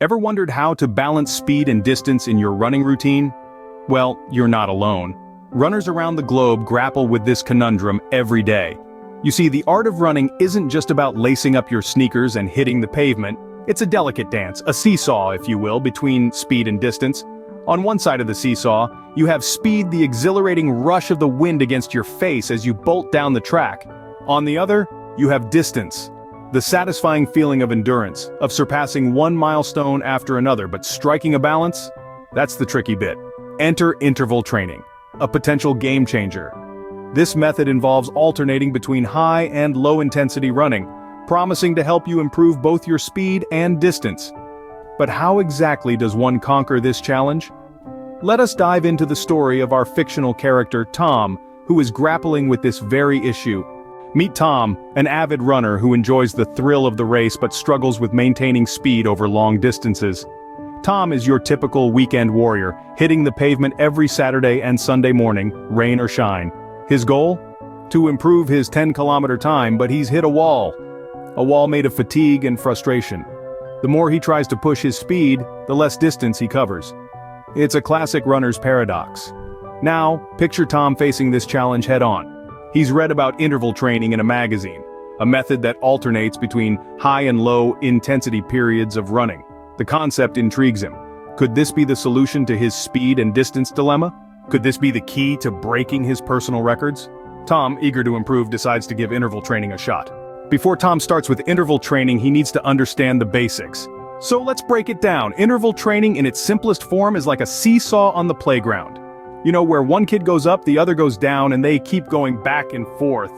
Ever wondered how to balance speed and distance in your running routine? Well, you're not alone. Runners around the globe grapple with this conundrum every day. You see, the art of running isn't just about lacing up your sneakers and hitting the pavement. It's a delicate dance, a seesaw, if you will, between speed and distance. On one side of the seesaw, you have speed, the exhilarating rush of the wind against your face as you bolt down the track. On the other, you have distance. The satisfying feeling of endurance, of surpassing one milestone after another, but striking a balance? That's the tricky bit. Enter interval training, a potential game changer. This method involves alternating between high and low intensity running, promising to help you improve both your speed and distance. But how exactly does one conquer this challenge? Let us dive into the story of our fictional character Tom, who is grappling with this very issue. Meet Tom, an avid runner who enjoys the thrill of the race but struggles with maintaining speed over long distances. Tom is your typical weekend warrior, hitting the pavement every Saturday and Sunday morning, rain or shine. His goal? To improve his 10-kilometer time, but he's hit a wall made of fatigue and frustration. The more he tries to push his speed, the less distance he covers. It's a classic runner's paradox. Now, picture Tom facing this challenge head-on. He's read about interval training in a magazine, a method that alternates between high and low intensity periods of running. The concept intrigues him. Could this be the solution to his speed and distance dilemma? Could this be the key to breaking his personal records? Tom, eager to improve, decides to give interval training a shot. Before Tom starts with interval training, he needs to understand the basics. So let's break it down. Interval training in its simplest form is like a seesaw on the playground. You know, where one kid goes up, the other goes down, and they keep going back and forth.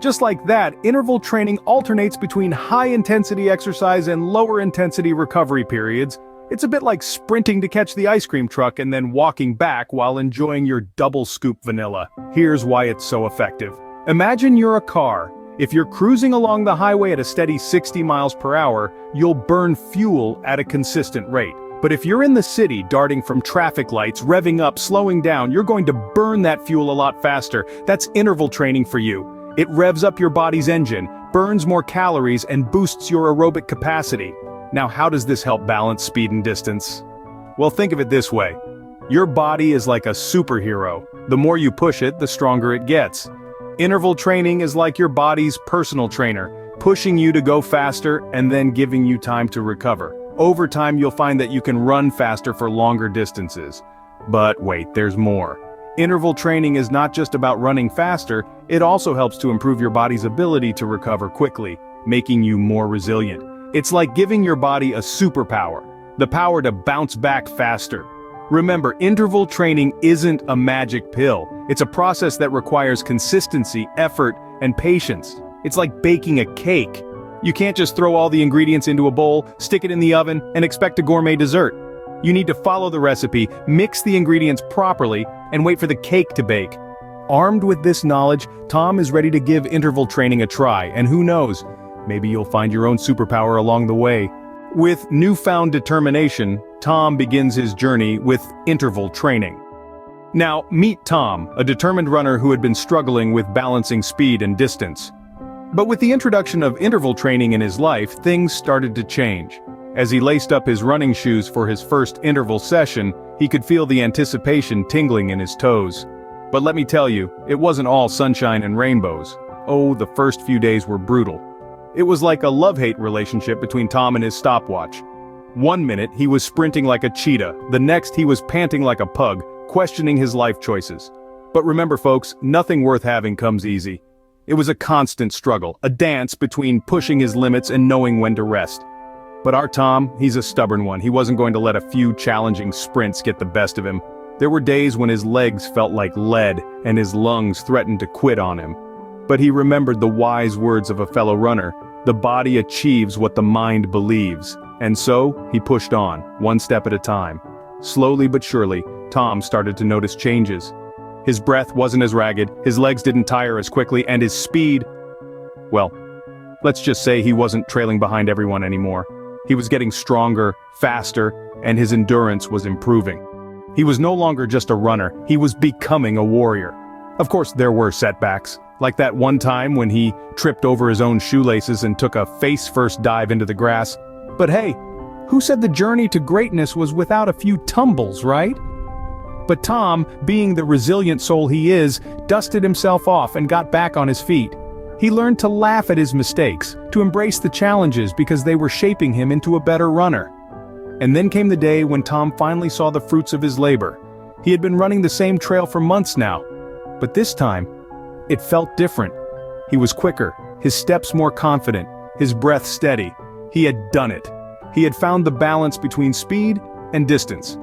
Just like that, interval training alternates between high-intensity exercise and lower-intensity recovery periods. It's a bit like sprinting to catch the ice cream truck and then walking back while enjoying your double-scoop vanilla. Here's why it's so effective. Imagine you're a car. If you're cruising along the highway at a steady 60 miles per hour, you'll burn fuel at a consistent rate. But if you're in the city, darting from traffic lights, revving up, slowing down, you're going to burn that fuel a lot faster. That's interval training for you. It revs up your body's engine, burns more calories, and boosts your aerobic capacity. Now, how does this help balance speed and distance? Well, think of it this way. Your body is like a superhero. The more you push it, the stronger it gets. Interval training is like your body's personal trainer, pushing you to go faster and then giving you time to recover. Over time, you'll find that you can run faster for longer distances. But wait, there's more. Interval training is not just about running faster, it also helps to improve your body's ability to recover quickly, making you more resilient. It's like giving your body a superpower, the power to bounce back faster. Remember, interval training isn't a magic pill. It's a process that requires consistency, effort, and patience. It's like baking a cake. You can't just throw all the ingredients into a bowl, stick it in the oven, and expect a gourmet dessert. You need to follow the recipe, mix the ingredients properly, and wait for the cake to bake. Armed with this knowledge, Tom is ready to give interval training a try, and who knows, maybe you'll find your own superpower along the way. With newfound determination, Tom begins his journey with interval training. Now, meet Tom, a determined runner who had been struggling with balancing speed and distance. But with the introduction of interval training in his life, things started to change. As he laced up his running shoes for his first interval session, he could feel the anticipation tingling in his toes. But let me tell you, it wasn't all sunshine and rainbows. Oh, the first few days were brutal. It was like a love-hate relationship between Tom and his stopwatch. One minute, he was sprinting like a cheetah. The next, he was panting like a pug, questioning his life choices. But remember, folks, nothing worth having comes easy. It was a constant struggle, a dance between pushing his limits and knowing when to rest. But our Tom, he's a stubborn one. He wasn't going to let a few challenging sprints get the best of him. There were days when his legs felt like lead and his lungs threatened to quit on him. But he remembered the wise words of a fellow runner: the body achieves what the mind believes. And so, he pushed on, one step at a time. Slowly but surely, Tom started to notice changes. His breath wasn't as ragged, his legs didn't tire as quickly, and his speed, well, let's just say he wasn't trailing behind everyone anymore. He was getting stronger, faster, and his endurance was improving. He was no longer just a runner, he was becoming a warrior. Of course, there were setbacks, like that one time when he tripped over his own shoelaces and took a face-first dive into the grass. But hey, Who said the journey to greatness was without a few tumbles, right? But Tom, being the resilient soul he is, dusted himself off and got back on his feet. He learned to laugh at his mistakes, to embrace the challenges because they were shaping him into a better runner. And then came the day when Tom finally saw the fruits of his labor. He had been running the same trail for months now, but this time, it felt different. He was quicker, his steps more confident, his breath steady. He had done it. He had found the balance between speed and distance.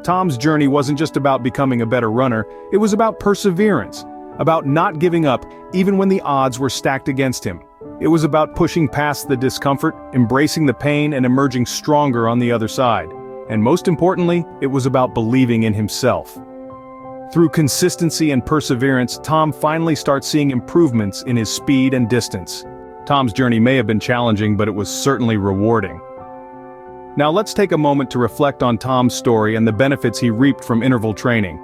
Tom's journey wasn't just about becoming a better runner, it was about perseverance, about not giving up even when the odds were stacked against him. It was about pushing past the discomfort, embracing the pain, and emerging stronger on the other side. And most importantly, it was about believing in himself. Through consistency and perseverance, Tom finally starts seeing improvements in his speed and distance. Tom's journey may have been challenging, but it was certainly rewarding. Now let's take a moment to reflect on Tom's story and the benefits he reaped from interval training.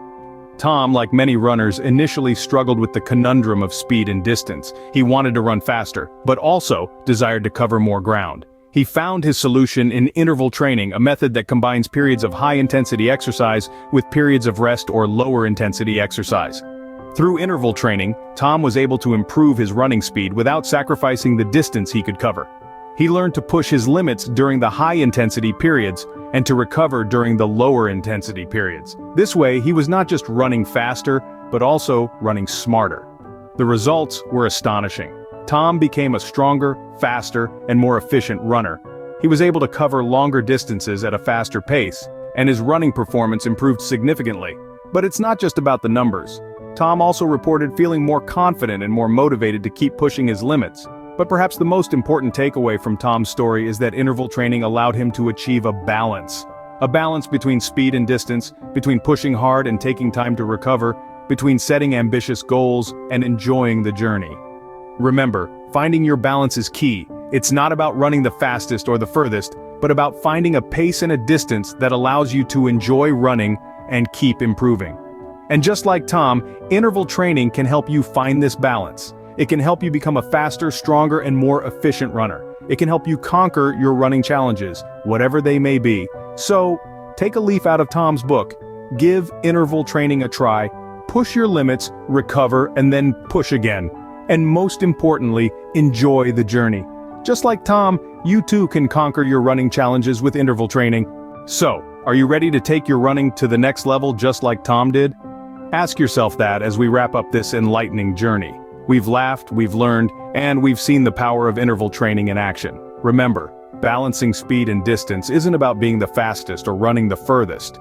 Tom, like many runners, initially struggled with the conundrum of speed and distance. He wanted to run faster, but also desired to cover more ground. He found his solution in interval training, a method that combines periods of high-intensity exercise with periods of rest or lower-intensity exercise. Through interval training, Tom was able to improve his running speed without sacrificing the distance he could cover. He learned to push his limits during the high-intensity periods and to recover during the lower-intensity periods. This way, he was not just running faster, but also running smarter. The results were astonishing. Tom became a stronger, faster, and more efficient runner. He was able to cover longer distances at a faster pace, and his running performance improved significantly. But it's not just about the numbers. Tom also reported feeling more confident and more motivated to keep pushing his limits. But perhaps the most important takeaway from Tom's story is that interval training allowed him to achieve a balance. A balance between speed and distance, between pushing hard and taking time to recover, between setting ambitious goals and enjoying the journey. Remember, finding your balance is key. It's not about running the fastest or the furthest, but about finding a pace and a distance that allows you to enjoy running and keep improving. And just like Tom, interval training can help you find this balance. It can help you become a faster, stronger, and more efficient runner. It can help you conquer your running challenges, whatever they may be. So, take a leaf out of Tom's book. Give interval training a try. Push your limits, recover, and then push again. And most importantly, enjoy the journey. Just like Tom, you too can conquer your running challenges with interval training. So, are you ready to take your running to the next level just like Tom did? Ask yourself that as we wrap up this enlightening journey. We've laughed, we've learned, and we've seen the power of interval training in action. Remember, balancing speed and distance isn't about being the fastest or running the furthest.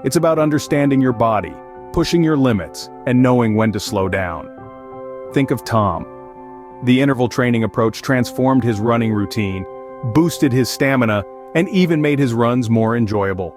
It's about understanding your body, pushing your limits, and knowing when to slow down. Think of Tom. The interval training approach transformed his running routine, boosted his stamina, and even made his runs more enjoyable.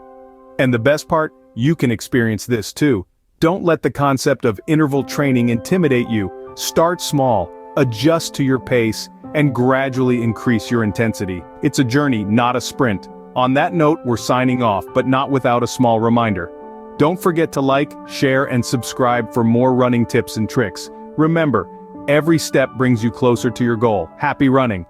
And the best part, you can experience this too. Don't let the concept of interval training intimidate you. Start small, adjust to your pace, and gradually increase your intensity. It's a journey, not a sprint. On that note, we're signing off, but not without a small reminder. Don't forget to like, share, and subscribe for more running tips and tricks. Remember, every step brings you closer to your goal. Happy running!